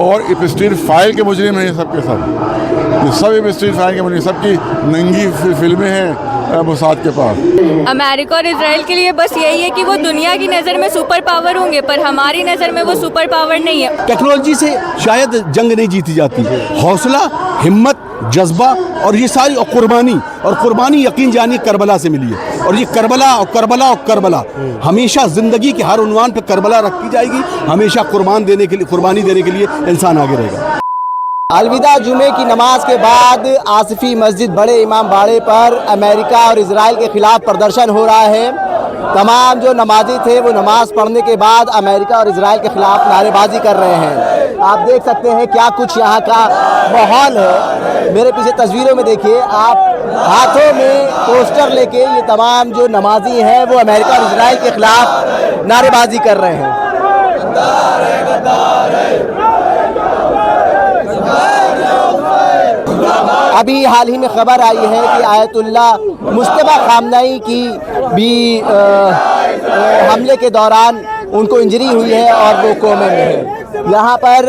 और street file के मुजरिम हैं ये सब के सब। ये सब स्ट्रीट फाइल के मुजरिम, सबकी नंगी फिल्में हैं मोसाद के पास। अमेरिका और इजराइल के लिए बस यही है कि वो दुनिया की नज़र में सुपर पावर होंगे, पर हमारी नज़र में वो सुपर पावर नहीं है। टेक्नोलॉजी से शायद जंग नहीं जीती जाती, हौसला, हिम्मत, जज्बा और ये सारी और कुर्बानी यकीन जानिए करबला से मिली है। और ये करबला हमेशा ज़िंदगी के हर उन्वान पे करबला रखी जाएगी, हमेशा कुर्बानी देने के लिए इंसान आगे रहेगा। अलविदा जुमे की नमाज के बाद आसिफी मस्जिद बड़े इमाम बाड़े पर अमेरिका और इजराइल के खिलाफ प्रदर्शन हो रहा है। तमाम जो नमाजी थे वो नमाज पढ़ने के बाद अमेरिका और इजराइल के खिलाफ नारेबाजी कर रहे हैं। आप देख सकते हैं क्या कुछ यहाँ का माहौल है। मेरे पीछे तस्वीरों में देखिए आप, हाथों में पोस्टर लेके ये तमाम जो नमाजी हैं वो अमेरिका और इजराइल के खिलाफ नारेबाजी कर रहे हैं। अभी हाल ही में खबर आई है कि आयतुल्लाह मुस्तफा खामनेई की भी हमले के दौरान उनको इंजरी हुई है और वो कोमे में है। यहाँ पर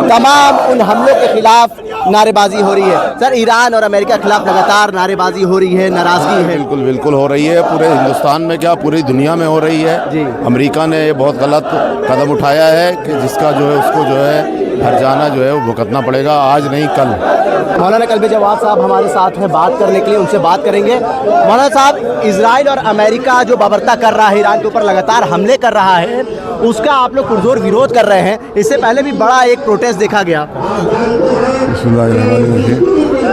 तमाम उन हमलों के खिलाफ नारेबाजी हो रही है। सर, ईरान और अमेरिका के खिलाफ लगातार नारेबाजी हो रही है, नाराज़गी है। बिल्कुल हो रही है। पूरे हिंदुस्तान में क्या पूरी दुनिया में हो रही है जी। अमेरिका ने बहुत गलत कदम उठाया है कि जिसका जो है उसको जो है हर्जाना जो है वो भुगतना पड़ेगा, आज नहीं कल। मौलाना कल्बे जवाद साहब हमारे साथ हैं बात करने के लिए, उनसे बात करेंगे। मौलाना साहब, इजराइल और अमेरिका जो बर्बरता कर रहा है, ईरान के ऊपर लगातार हमले कर रहा है, उसका आप लोग पुरजोर विरोध कर रहे हैं। इससे पहले भी बड़ा एक प्रोटेस्ट देखा गया।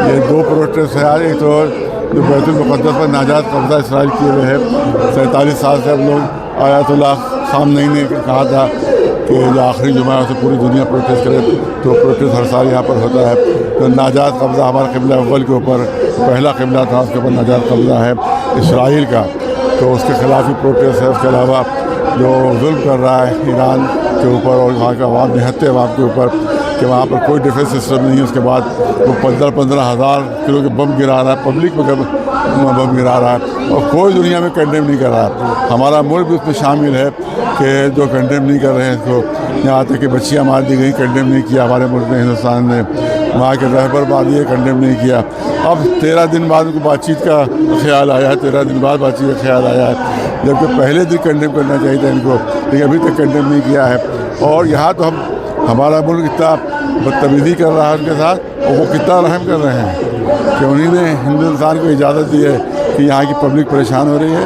ये दो प्रोटेस्ट है आज। एक तो जो बैतुल मुक़द्दस पर नाजायज़ कब्जा इसराइल किए हुए है, 47 साल से हम लोग आयतुल्लाह खामनेई ने कहा था कि जो आखिरी जुमा है उसे पूरी दुनिया प्रोटेस्ट करे, तो प्रोटेस्ट हर साल यहाँ पर होता है। तो नाजायज़ कब्ज़ा हमारा क़िबला अव्वल के ऊपर पहला क़िबला था, उसके ऊपर नाजायज़ कब्ज़ा है इसराइल का, तो उसके खिलाफ ही प्रोटेस्ट है। उसके अलावा जो जुल्म कर रहा है ईरान के ऊपर और वहाँ का अवाम, निहत्ते अवाम के ऊपर, कि वहाँ पर कोई डिफेंस सिस्टम नहीं है। उसके बाद वो 15-15 हज़ार किलो के बम गिरा रहा है, पब्लिक में बम गिरा रहा है, और कोई दुनिया में कंडेम नहीं कर रहा है। हमारा मुल्क भी उसमें शामिल है कि जो कंडेम नहीं कर रहे हैं इसको। यहाँ तक कि बच्चियाँ मार दी गई, कंडेम नहीं किया हमारे मुल्क में, हिंदुस्तान ने। वहाँ के रहबर मार दिए, कंडेम नहीं किया। अब 13 दिन बाद उनको बातचीत का ख्याल आया है, 13 दिन बाद बातचीत का ख्याल आया है, जबकि पहले दिन कंडेम करना चाहिए था इनको, लेकिन अभी तक कंडेम नहीं किया है। और यहाँ तो हमारा मुल्क इतना बदतमीज़ी कर रहा है उनके साथ, और वो कितना रहम कर रहे हैं कि उन्हीं ने हिंदुस्तान को इजाज़त दी है कि यहाँ की पब्लिक परेशान हो रही है,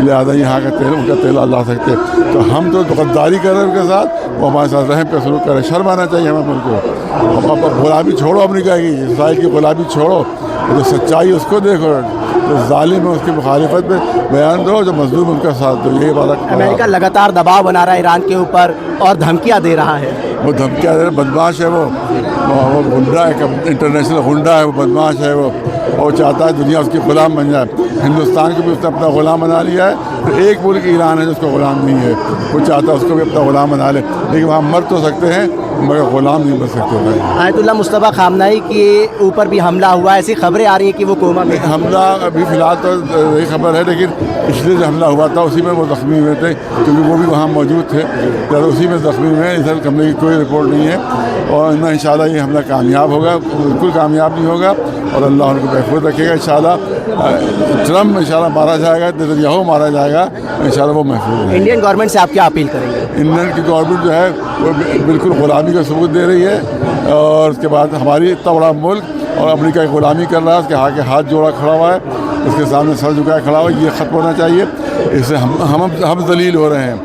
लिहाजा यहाँ का तेल, उनका तेल ला सकते। तो हम तो गद्दारी कर रहे हैं उनके साथ, वो हमारे साथ रहम का सलूक करें। शर्म आना चाहिए हमें मुल्क को। अब गुलामी छोड़ो अमेरिका की, इसराइल की गुलामी छोड़ो, जो सच्चाई उसको देखो, जो जालिम है उसकी मुखालिफत में बयान दो, जो मजलूम उनका साथ दो। यही बात। अमेरिका लगातार दबाव बना रहा है ईरान के ऊपर और धमकियाँ दे रहा है। वो धमकियाँ दे रहा है, बदमाश है वो गुंडा है, इंटरनेशनल गुंडा है, वो बदमाश है वो चाहता है दुनिया उसकी ग़ुलाम बन जाए। हिंदुस्तान को भी उसने अपना ग़ुलाम बना लिया है, तो एक मुल्क ईरान है जिसको ग़ुलाम नहीं है, वो चाहता है उसको भी अपना ग़ुलाम बना ले, लेकिन वहाँ मर तो सकते हैं मगर ग़ुलाम नहीं बन सकते। आयतुल्लाह मुस्तफा खामनेई के ऊपर भी हमला हुआ, ऐसी खबरें आ रही हैं कि वो कोमा में। हमला अभी फ़िलहाल तो यही खबर है, लेकिन पिछले जो हमला हुआ था उसी में वो ज़ख्मी हुए थे, क्योंकि वो भी वहाँ मौजूद थे, तो उसी में ज़ख्मी हुए। इधर हमले की कोई रिपोर्ट नहीं है, और ना इंशाल्लाह ये हमला कामयाब होगा, बिल्कुल कामयाब नहीं होगा, और अल्लाह उनको महफूज रखेगा। इंशाल्लाह ट्रम्प इंशाल्लाह मारा जाएगा, नेतन्याहू मारा जाएगा, इंशाल्लाह वो महफूज है। इंडियन गवर्नमेंट से आप क्या अपील करेंगे? इंडियन की गवर्नमेंट जो है वो बिल्कुल ग़ुलामी का सबूत दे रही है, और उसके बाद हमारी इतना बड़ा मुल्क और अमेरिका की ग़ुलामी कर रहा है, उसके आगे हाथ जोड़ा खड़ा हुआ है, उसके सामने सर झुकाए खड़ा हुआ है, ये ख़त्म होना चाहिए। इससे हम दलील हो रहे हैं,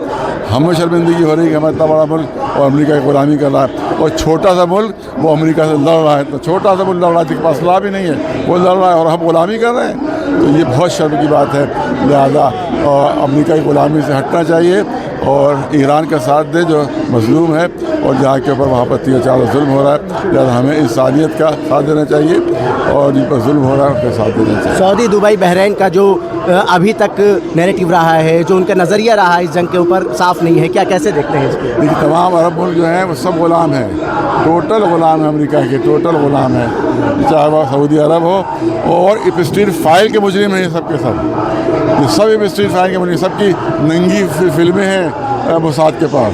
हमें शर्मिंदगी हो रही है कि हमारा इतना बड़ा मुल्क और अमेरिका की ग़ुलामी कर रहा है, और छोटा सा मुल्क वो अमेरिका से लड़ रहा है। तो छोटा सा मुल्क लड़ रहा है, जिसके पास सलाह भी नहीं है, वो लड़ रहा है और हम ग़ुलामी कर रहे हैं, तो ये बहुत शर्म की बात है। लिहाजा अमेरिका की ग़ुलामी से हटना चाहिए और ईरान का साथ दे जो मज़लूम है, और जहाँ के ऊपर वहाँ पर 3-4 जुल्म हो रहा है, लिहाजा हमें इंसानियत का साथ देना चाहिए, और जिन पर जुल्म हो रहा है उसका साथ देना चाहिए। सऊदी, दुबई, बहरीन का जो अभी तक नैरेटिव रहा है, जो उनका नज़रिया रहा है इस जंग के ऊपर, साफ़ नहीं है, क्या कैसे देखते हैं इसको? देखिए, तमाम अरब मुल्क जो हैं वो सब ग़ुलाम हैं, टोटल ग़ुलाम है अमेरिका के, टोटल ग़ुलाम है, चाहे वह सऊदी अरब हो, और स्ट्रीट फाइल के मुजरिम हैं ये सब के सब। ये सब स्ट्रीट फाइल के मुजरिम, सबकी नंगी फिल्में हैं मोसाद के पास,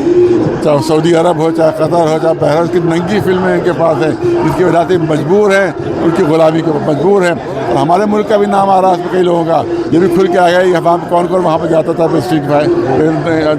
चाहे सऊदी अरब हो, चाहे कतर हो, चाहे बहरीन, की नंगी फिल्में इनके पास है, जिसकी वजह से मजबूर हैं उनकी ग़ुलामी के मजबूर हैं। और हमारे मुल्क का भी नाम आ रहा है इसमें कई लोगों का, ये भी खुल के आ गया, वहाँ पर कौन कौन वहाँ पर जाता था स्ट्रीट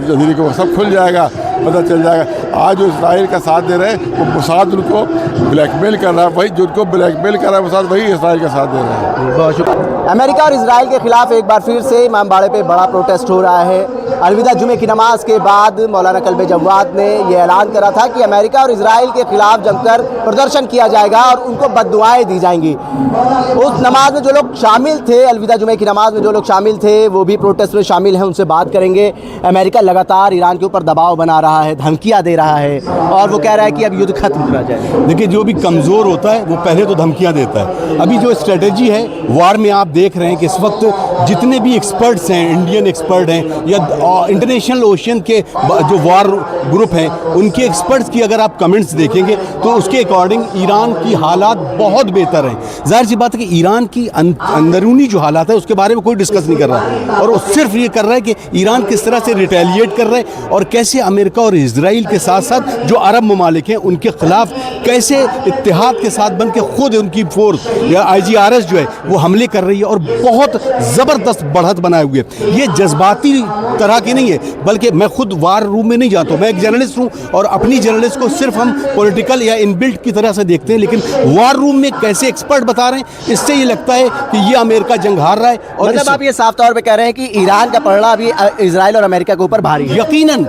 जजीरे को, सब खुल जाएगा, पता चल जाएगा। आज जो इसराइल का साथ दे रहे हैं वो मोसाद उनको ब्लैकमेल कर रहा है, वही जो उनको ब्लैकमेल कर रहा है मोसाद वही इसराइल का साथ दे रहा है। बहुत शुक्रिया। अमेरिका और इजराइल के खिलाफ एक बार फिर से इमामबाड़े पे बड़ा प्रोटेस्ट हो रहा है। अलविदा जुमे की नमाज के बाद मौलाना कल्बे जव्वाद ने ये ऐलान करा था कि अमेरिका और इजराइल के खिलाफ जमकर प्रदर्शन किया जाएगा और उनको बद्दुआएं दी जाएंगी। उस नमाज में जो लोग शामिल थे, अलविदा जुमे की नमाज में जो लोग शामिल थे, वो भी प्रोटेस्ट में शामिल हैं, उनसे बात करेंगे। अमेरिका लगातार ईरान के ऊपर दबाव बना रहा है, धमकियाँ दे रहा है और वो कह रहा है कि अब युद्ध खत्म करा जाए। देखिए, जो भी कमज़ोर होता है वो पहले तो धमकियां देता है। अभी जो स्ट्रेटजी है वार में, आप देख रहे हैं कि इस वक्त जितने भी एक्सपर्ट्स हैं, इंडियन एक्सपर्ट हैं या इंटरनेशनल ओशियन के जो वार ग्रुप हैं, उनके एक्सपर्ट्स की अगर आप कमेंट्स देखेंगे तो उसके अकॉर्डिंग ईरान की हालात बहुत बेहतर हैं। जाहिर सी बात है कि ईरान की अंदरूनी जो हालात है उसके बारे में कोई डिस्कस नहीं कर रहा है, और वो सिर्फ ये कर रहा है कि ईरान किस तरह से रिटेलिएट कर रहा है और कैसे अमेरिका और इजराइल के साथ साथ जो अरब ममालिक हैं उनके खिलाफ कैसे इत्तेहाद के साथ बन के खुद उनकी फोर्स या IGRS जो है वो हमले कर रही है और बहुत ज़बरदस्त बढ़त बनाए हुए। ये जज्बाती तरह की नहीं है, बल्कि मैं खुद वार रूम में नहीं जाता हूँ, मैं एक जर्नलिस्ट हूँ और अपनी जर्नलिस्ट को सिर्फ हम पॉलिटिकल या इनबिल्ट की तरह से देखते हैं, लेकिन वार रूम में कैसे एक्सपर्ट बता रहे हैं, इससे ये लगता है कि ये अमेरिका जंग हार रहा है। और मतलब आप ये साफ तौर पे कह रहे हैं कि ईरान का पलड़ा भी इजराइल और अमेरिका के ऊपर भारी है। यकीनन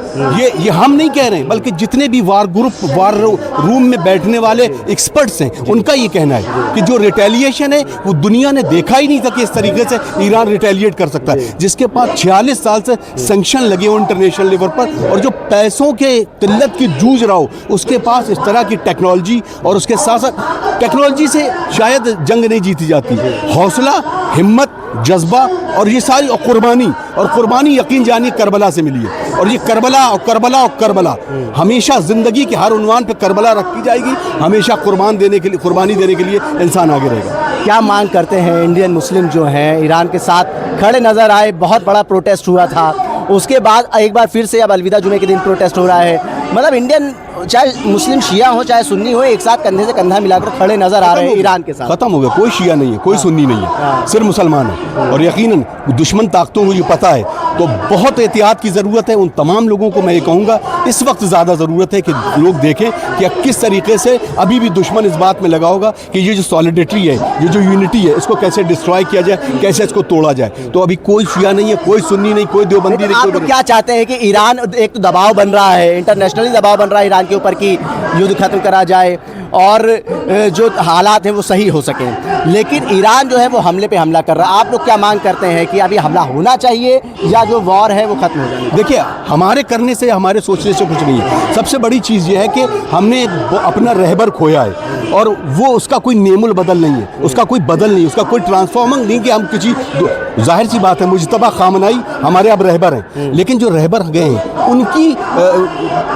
ये हम नहीं कह रहे हैं, बल्कि जितने भी वार ग्रुप, वार रूम में बैठने वाले एक्सपर्ट्स हैं, उनका ये कहना है कि जो रिटेलिएशन है वो दुनिया ने देखा ही नहीं था कि इस तरीके से ईरान रिटेलिएट कर सकता है, जिसके पास 46 साल से सैंक्शन लगे हो इंटरनेशनल लेवल पर, और जो पैसों के किल्लत की जूझ रहा हो, उसके पास इस तरह की टेक्नोलॉजी और उसके साथ साथ टेक्नोलॉजी से शायद जंग नहीं जीती जाती। हौसला, हिम्मत, जज्बा और ये सारी कुर्बानी यकीन जानिए करबला से मिली है। और ये करबला और करबला और करबला हमेशा ज़िंदगी के हर उन्वान पे करबला रखी जाएगी, हमेशा कुर्बानी देने के लिए इंसान आगे रहेगा। क्या मांग करते हैं इंडियन मुस्लिम जो हैं, ईरान के साथ खड़े नज़र आए, बहुत बड़ा प्रोटेस्ट हुआ था, उसके बाद एक बार फिर से अब अलविदा जुमे के दिन प्रोटेस्ट हो रहा है। मतलब इंडियन चाहे मुस्लिम शिया हो चाहे सुन्नी हो, एक साथ कंधे से कंधा मिलाकर खड़े नजर आ रहे हैं ईरान के साथ। खत्म हो गया, कोई शिया नहीं है, कोई सुन्नी नहीं है, सिर्फ मुसलमान है। और यकीनन दुश्मन ताकतों को ये पता है, तो बहुत एहतियात की ज़रूरत है। उन तमाम लोगों को मैं ये कहूँगा इस वक्त ज़्यादा ज़रूरत है कि लोग देखें कि किस तरीके से अभी भी दुश्मन इस बात में लगा होगा कि ये जो सॉलिडिटी है, ये जो यूनिटी है, इसको कैसे डिस्ट्रॉय किया जाए, कैसे इसको तोड़ा जाए। तो अभी कोई शिया नहीं है, कोई सुन्नी नहीं, कोई देवबंदी नहीं। आप क्या चाहते हैं कि ईरान, एक तो दबाव बन रहा है, इंटरनेशनली दबाव बन रहा है ईरान के ऊपर कि युद्ध खत्म करा जाए और जो हालात हैं वो सही हो सकें, लेकिन ईरान जो है वो हमले पे हमला कर रहा है। आप लोग क्या मांग करते हैं कि अभी हमला होना चाहिए या जो वॉर है वो खत्म हो जाए? देखिए, हमारे करने से, हमारे सोचने से कुछ नहीं है। सबसे बड़ी चीज़ ये है कि हमने अपना रहबर खोया है और वो उसका कोई नेमुल बदल नहीं है, उसका कोई बदल नहीं, उसका कोई ट्रांसफॉर्मिंग नहीं कि हम किसी, जाहिर सी बात है मुजतबा खामनाई हमारे अब रहबर हैं, लेकिन जो रहबर गए हैं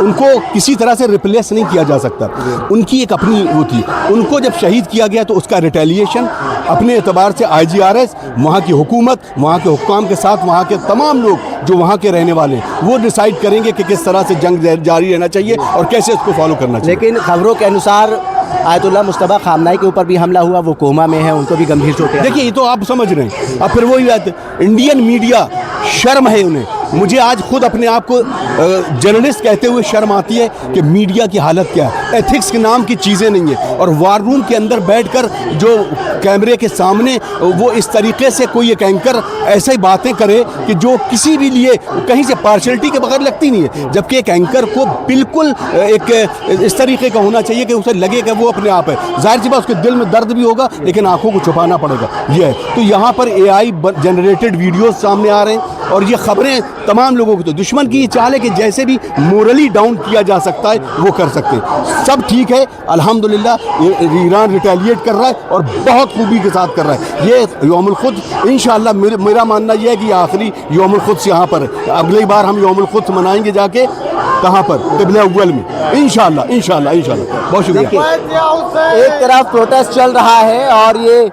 उनको किसी तरह से रिप्लेस नहीं किया जा सकता। उनकी एक अपनी वो थी, उनको जब शहीद किया गया तो उसका रिटेलिएशन अपने एतबार से IGRS, वहाँ की हुकूमत, वहाँ के हुक्काम के साथ वहाँ के तमाम लोग जो वहाँ के रहने वाले हैं वो डिसाइड करेंगे कि किस तरह से जंग जारी रहना चाहिए और कैसे उसको फॉलो करना चाहिए। लेकिन खबरों के अनुसार आयतुल्लाह मुस्तफा खामनाई के ऊपर भी हमला हुआ, वो कोमा में है, उनको भी गंभीर चोटें। देखिए, ये तो आप समझ रहे हैं। अब फिर वही बात, इंडियन मीडिया, शर्म है उन्हें। मुझे आज खुद अपने आप को जर्नलिस्ट कहते हुए शर्म आती है कि मीडिया की हालत क्या है। एथिक्स के नाम की चीज़ें नहीं है, और वार रूम के अंदर बैठकर जो कैमरे के सामने वो इस तरीके से कोई एक एंकर ऐसे ही बातें करे कि जो किसी भी लिए कहीं से पार्शलिटी के बगैर लगती नहीं है, जबकि एक एंकर को बिल्कुल एक इस तरीके का होना चाहिए कि उसे लगे कि वो अपने आप है। जाहिर सी बात उसके दिल में दर्द भी होगा, लेकिन आंखों को छुपाना पड़ेगा। ये है तो यहाँ पर AI जनरेटेड वीडियोस सामने आ रहे हैं और ये खबरें तमाम लोगों को, तो दुश्मन की ये चाल है कि जैसे भी मोरली डाउन किया जा सकता है वो कर सकते हैं। सब ठीक है, अल्हम्दुलिल्लाह ईरान रिटेलिएट कर रहा है और बहुत खूबी के साथ कर रहा है। ये यौमुल खुद्स इंशाअल्लाह, मेरा मानना यह है कि आखिरी यौमुल खुद्स यहाँ पर है। अगली बार हम यौमुल खुद्स मनाएंगे जाके कहाँ पर, क़िबला अव्वल में, इंशाअल्लाह इंशाअल्लाह इंशाअल्लाह। बहुत शुक्रिया। एक तरफ प्रोटेस्ट चल रहा है और ये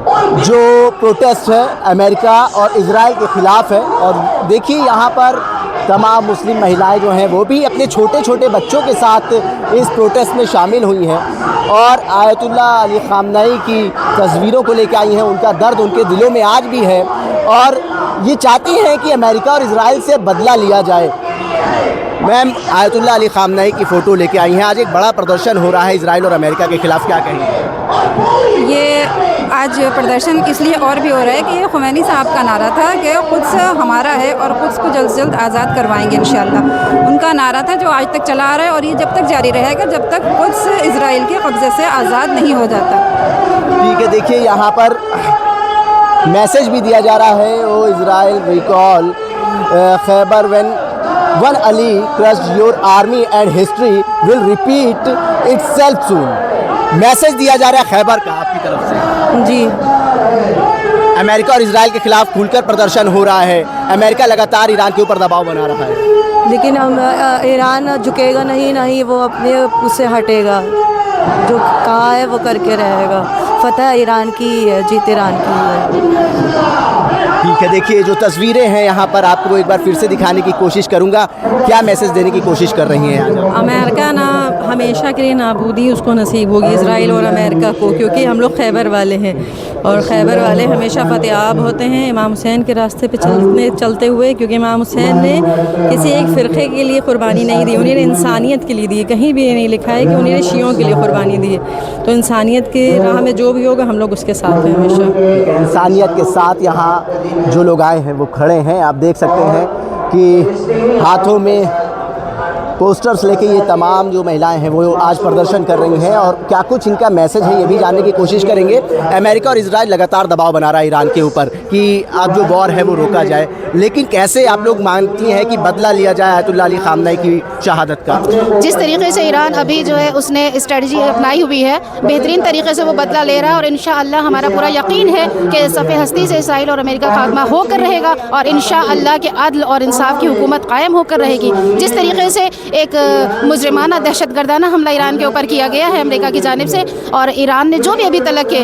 जो प्रोटेस्ट है अमेरिका और इजराइल के ख़िलाफ़ है, और देखिए यहाँ पर तमाम मुस्लिम महिलाएं जो हैं वो भी अपने छोटे छोटे बच्चों के साथ इस प्रोटेस्ट में शामिल हुई हैं और आयतुल्लाह अली ख़ामनेई की तस्वीरों को लेकर आई हैं। उनका दर्द उनके दिलों में आज भी है और ये चाहती हैं कि अमेरिका और इजराइल से बदला लिया जाए। मैम, आयतुल्लाह अली ख़ामनेई की फ़ोटो लेके आई हैं। आज एक बड़ा प्रदर्शन हो रहा है इजराइल और अमेरिका के ख़िलाफ़, क्या कहेंगे? ये आज प्रदर्शन इसलिए और भी हो रहा है कि ये खुमैनी साहब का नारा था कि कुद्स हमारा है और कुद्स को जल्द से जल्द आज़ाद करवाएंगे इंशाअल्लाह। उनका नारा था जो आज तक चला आ रहा है और ये जब तक जारी रहेगा जब तक कुद्स इजराइल के कब्ज़े से आज़ाद नहीं हो जाता। ठीक है, देखिए यहाँ पर मैसेज भी दिया जा रहा है, O Israel recall Khaybar when one Ali crushed your army and history will repeat itself soon. Message दिया जा रहा है खैबर का आपकी तरफ से। जी, अमेरिका और इजराइल के खिलाफ खुलकर प्रदर्शन हो रहा है। अमेरिका लगातार ईरान के ऊपर दबाव बना रहा है, लेकिन हम ईरान झुकेगा नहीं, वो अपने उससे हटेगा। जो कहा है वो करके रहेगा। फतह ईरान की ही है, जीत ईरान की ही है। ठीक है, देखिए जो तस्वीरें हैं यहाँ पर आपको एक बार फिर से दिखाने की कोशिश करूँगा। क्या मैसेज देने की कोशिश कर रही हैं आज? अमेरिका ना हमेशा के लिए नाबूदी उसको नसीब होगी, इजराइल और अमेरिका को, क्योंकि हम लोग खैबर वाले हैं और खैबर वाले हमेशा फतेहाब होते हैं इमाम हुसैन के रास्ते पे चलते हुए, क्योंकि इमाम हुसैन ने किसी एक फ़िरक़े के लिए क़ुरबानी नहीं दी, उन्होंने इंसानियत के लिए दी। कहीं भी नहीं लिखा है कि उन्होंने शियों के लिए क़ुरबानी दी है। तो इंसानियत की राह में जो भी होगा हम लोग उसके साथ हैं हमेशा। इंसानियत के साथ यहाँ जो लोग आए हैं वो खड़े हैं। आप देख सकते हैं कि हाथों में पोस्टर्स लेके ये तमाम जो महिलाएं हैं वो आज प्रदर्शन कर रही हैं और क्या कुछ इनका मैसेज है ये भी जानने की कोशिश करेंगे। अमेरिका और इजराइल लगातार दबाव बना रहा है ईरान के ऊपर कि अब जो वॉर है वो रोका जाए, लेकिन कैसे आप लोग मानती हैं कि बदला लिया जाए आयतुल्लाह अली ख़ामनेई की शहादत का? जिस तरीके से ईरान अभी जो है उसने स्ट्रेटजी अपनाई हुई है, बेहतरीन तरीके से वो बदला ले रहा है और इंशाअल्लाह हमारा पूरा यकीन है कि सफ़े हस्ती से इसराइल और अमेरिका खात्मा होकर रहेगा और इंशाअल्लाह के अदल और इंसाफ की हुकूमत कायम होकर रहेगी। जिस तरीके से एक मुजरिमाना दहशतगर्दाना हमला ईरान के ऊपर किया गया है अमेरिका की जानिब से और ईरान ने जो भी अभी तलक के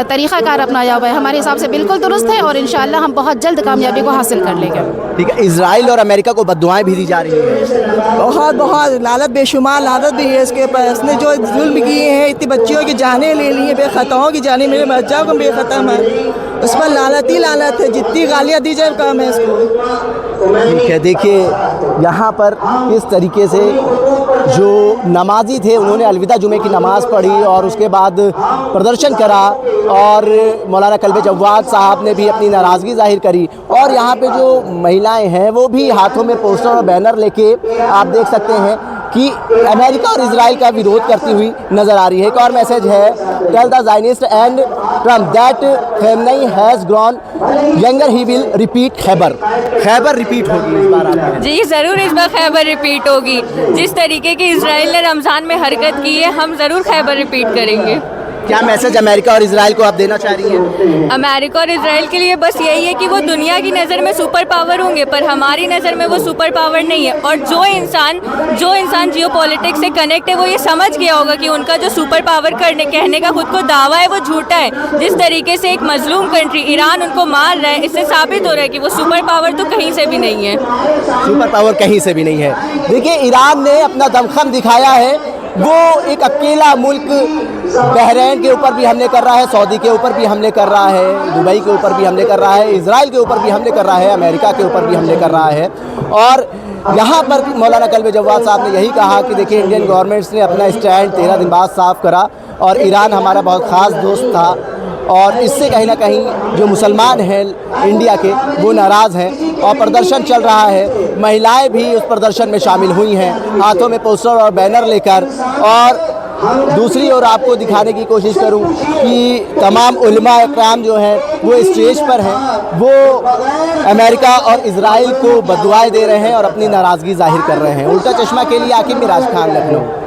तरीक़ाकार अपनाया हुआ है हमारे हिसाब से बिल्कुल दुरुस्त है और इंशाअल्लाह हम बहुत जल्द कामयाबी को हासिल कर लेंगे। ठीक है, इजराइल और अमेरिका को बद्दुआएं भी दी जा रही हैं। बहुत लालत, बेशुमार लालत भी है इसके पास। इसने जो जुल्म किए हैं, इतनी बच्चियों की जानें ले ली हैं, बेखताओं की जानें, मेरे बच्चों को बेखतम है, उस पर लालत ही लालत है। जितनी गालियाँ दी जाए काम है इसको। ठीक है, देखिए यहाँ पर किस तरीके से जो नमाजी थे उन्होंने अलविदा जुमे की नमाज़ पढ़ी और उसके बाद प्रदर्शन करा और मौलाना कल्बे जव्वाद साहब ने भी अपनी नाराज़गी जाहिर करी और यहाँ पे जो महिलाएं हैं वो भी हाथों में पोस्टर और बैनर लेके आप देख सकते हैं कि अमेरिका और इजराइल का विरोध करती हुई नज़र आ रही है। एक और मैसेज है, tell the Zionist and Trump that Khamenei has grown younger he will repeat Khaybar. Khaybar repeat होगी इस बार आप? जी ज़रूर, इस बार खैबर रिपीट होगी। जिस तरीके की इजराइल ने रमज़ान में हरकत की है हम ज़रूर खैबर रिपीट करेंगे। क्या मैसेज अमेरिका और इजराइल को आप देना चाह रही हैं? अमेरिका और इजराइल के लिए बस यही है कि वो दुनिया की नज़र में सुपर पावर होंगे पर हमारी नज़र में वो सुपर पावर नहीं है और जो इंसान जियोपॉलिटिक्स से कनेक्ट है वो ये समझ गया होगा कि उनका जो सुपर पावर कहने का खुद को दावा है वो झूठा है। जिस तरीके से एक मजलूम कंट्री ईरान उनको मार रहा है, इससे साबित हो रहा है कि वो सुपर पावर तो कहीं से भी नहीं है। सुपर पावर कहीं से भी नहीं है। देखिए, ईरान ने अपना दमखम दिखाया है, वो एक अकेला मुल्क बहरीन के ऊपर भी हमले कर रहा है, सऊदी के ऊपर भी हमले कर रहा है, दुबई के ऊपर भी हमले कर रहा है, इजराइल के ऊपर भी हमले कर रहा है, अमेरिका के ऊपर भी हमले कर रहा है। और यहाँ पर भी मौलाना कल्बे जव्वाद साहब ने यही कहा कि देखिए इंडियन गवर्नमेंट्स ने अपना स्टैंड 13 दिन बाद साफ़ करा और ईरान हमारा बहुत ख़ास दोस्त था और इससे कहीं ना कहीं जो मुसलमान हैं इंडिया के वो नाराज़ हैं और प्रदर्शन चल रहा है। महिलाएं भी उस प्रदर्शन में शामिल हुई हैं हाथों में पोस्टर और बैनर लेकर। और दूसरी ओर आपको दिखाने की कोशिश करूं कि तमाम उलमा इकराम जो हैं वो स्टेज पर हैं, वो अमेरिका और इजराइल को बददुआएं दे रहे हैं और अपनी नाराज़गी जाहिर कर रहे हैं। उल्टा चश्मा के लिए आकिब मिराज खान, लखनऊ।